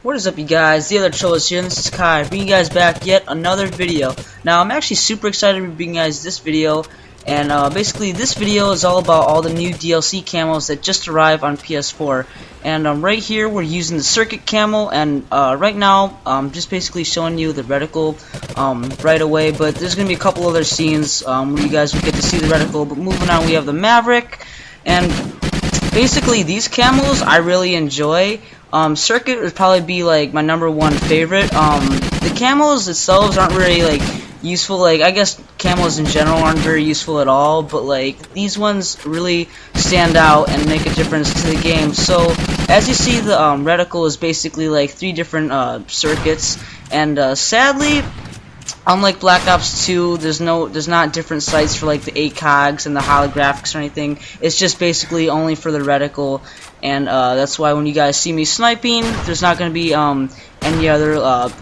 What is up, you guys? TheOtherTrollers here, and this is Kai, bringing you guys back yet another video. Now, I'm actually super excited to be bringing you guys this video, and basically this video is all about all the new DLC camos that just arrived on PS4. And right here, we're using the circuit camo, and right now, I'm just basically showing you the reticle right away, but there's going to be a couple other scenes where you guys will get to see the reticle. But moving on, we have the Maverick, and basically these camos I really enjoy. Circuit would probably be like my #1 favorite. The camos themselves aren't really like useful. Like, I guess camos in general aren't very useful at all, but like these ones really stand out and make a difference to the game. So as you see, the reticle is basically like 3 different circuits, and sadly, unlike Black Ops 2, there's not different sights for like the ACOGs and the holographics or anything. It's just basically only for the reticle, and that's why when you guys see me sniping, there's not going to be any other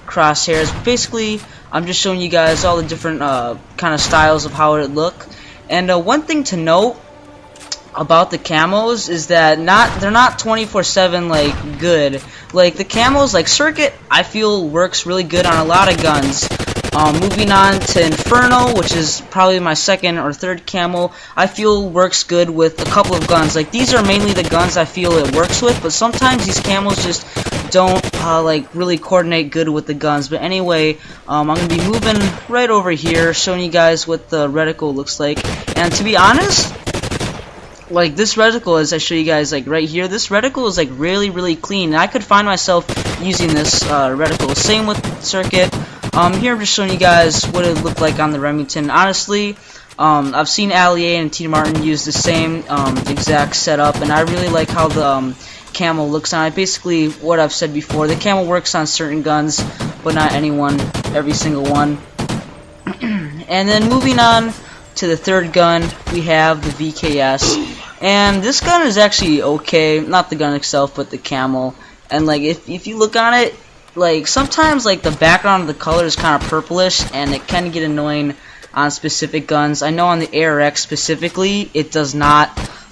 crosshairs. Basically, I'm just showing you guys all the different kind of styles of how it would look. And one thing to note about the camos is that they're not 24/7 like good. Like the camos, like Circuit, I feel works really good on a lot of guns. Moving on to Inferno, which is probably my 2nd or 3rd camo, I feel works good with a couple of guns. Like, these are mainly the guns I feel it works with, but sometimes these camos just don't like really coordinate good with the guns. But anyway, I'm gonna be moving right over here, showing you guys what the reticle looks like. And to be honest, like this reticle, as I show you guys like right here, this reticle is like really clean, and I could find myself using this reticle. Same with Circuit. Here I'm just showing you guys what it looked like on the Remington. Honestly, I've seen Ali and T. Martin use the same exact setup, and I really like how the camo looks on it. Basically, what I've said before, the camo works on certain guns, but not every single one. And then moving on to the 3rd gun, we have the VKS, and this gun is actually okay. Not the gun itself, but the camo. And like if you look on it, like sometimes like the background of the color is kind of purplish, and it can get annoying on specific guns. I know on the ARX specifically, it does not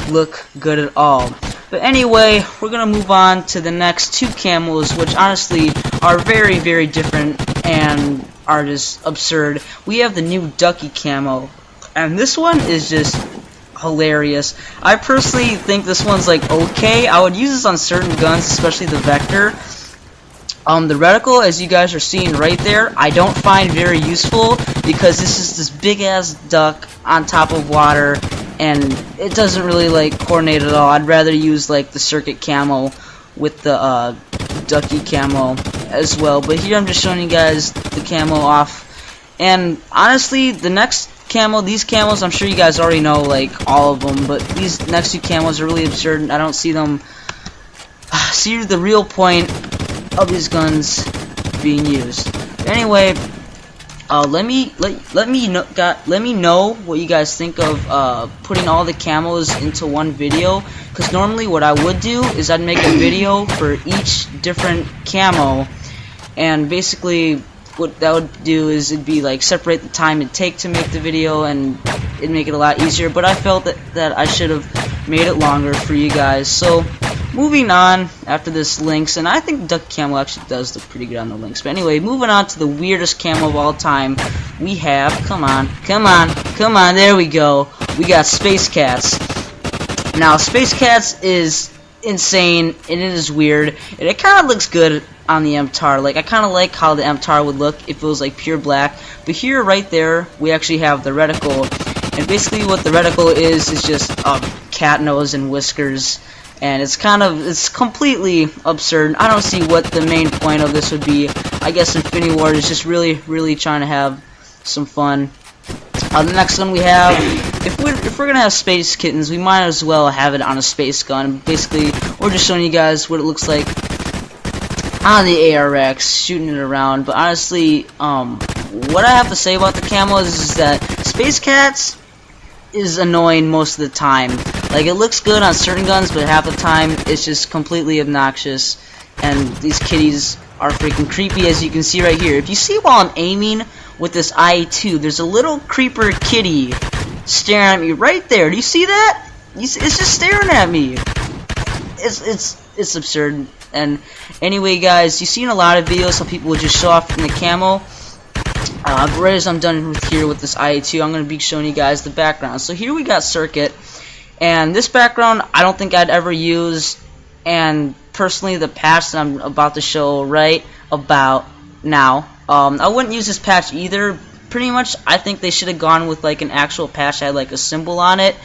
look good at all. But anyway, we're gonna move on to the next 2 camos, which honestly are very different and are just absurd. We have the new Ducky camo, and this one is just hilarious. I personally think this one's like okay. I would use this on certain guns, especially the Vector. The reticle, as you guys are seeing right there, I don't find very useful because this is this big ass duck on top of water, and it doesn't really like coordinate at all. I'd rather use like the Circuit camo with the Ducky camo as well. But here I'm just showing you guys the camo off, and honestly, the next camo, these camos, I'm sure you guys already know like all of them, but these next 2 camos are really absurd. I don't see them see the real point of these guns being used. Anyway, let me know what you guys think of putting all the camos into one video, because normally what I would do is I'd make a video for each different camo, and basically what that would do is it'd be like separate the time it'd take to make the video, and it'd make it a lot easier. But I felt that I should have made it longer for you guys. So moving on after this links, and I think the Duck camo actually does look pretty good on the links. But anyway, moving on to the weirdest camo of all time, we have, come on, there we go, we got Space Cats. Now, Space Cats is insane, and it is weird, and it kind of looks good on the MTAR. Like, I kind of like how the MTAR would look if it was like pure black. But here, right there, we actually have the reticle, and basically what the reticle is just a cat nose and whiskers. And it's completely absurd. I don't see what the main point of this would be. I guess Infinity Ward is just really trying to have some fun. The next one we have, if we're gonna have Space Kittens, we might as well have it on a space gun. Basically, we're just showing you guys what it looks like on the ARX, shooting it around. But honestly, what I have to say about the camos is that Space Cats is annoying most of the time. Like, it looks good on certain guns, but half the time it's just completely obnoxious, and these kitties are freaking creepy, as you can see right here. If you see while I'm aiming with this IA2, there's a little creeper kitty staring at me right there. Do you see that? It's just staring at me. It's absurd. And anyway, guys, you've seen a lot of videos how people would just show off in the camo. But right as I'm done with this IA2, I'm going to be showing you guys the background. So here we got Circuit, and this background I don't think I'd ever use, and personally the patch that I'm about to show right about now, I wouldn't use this patch either. Pretty much I think they should have gone with like an actual patch that had like a symbol on it.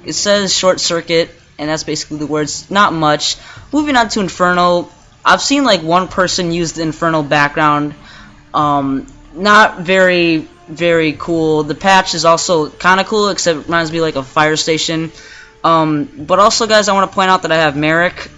It says short circuit, and that's basically the words, not much. Moving on to Inferno, I've seen like one person use the Inferno background. Not very cool. The patch is also kind of cool, except it reminds me like a fire station. But also, guys, I want to point out that I have Merrick,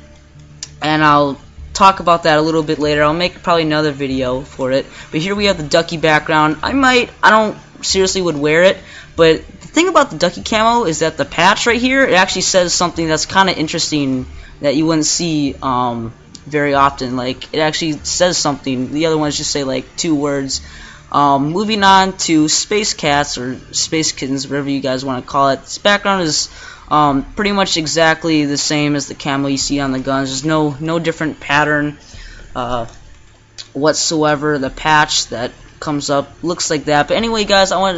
and I'll talk about that a little bit later. I'll make probably another video for it. But here we have the Ducky background. I don't seriously would wear it, but the thing about the Ducky camo is that the patch right here, it actually says something that's kind of interesting that you wouldn't see very often. Like, it actually says something. The other ones just say like 2 words. Moving on to Space Cats or Space Kittens, whatever you guys want to call it. This background is pretty much exactly the same as the camo you see on the guns. There's no different pattern whatsoever. The patch that comes up looks like that. But anyway, guys, I want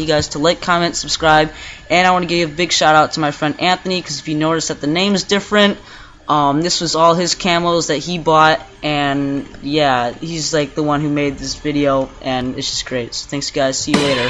you guys to like, comment, subscribe, and I want to give a big shout out to my friend Anthony, because if you notice that the name is different, this was all his camos that he bought, and yeah, he's like the one who made this video, and it's just great. So thanks, guys. See you later.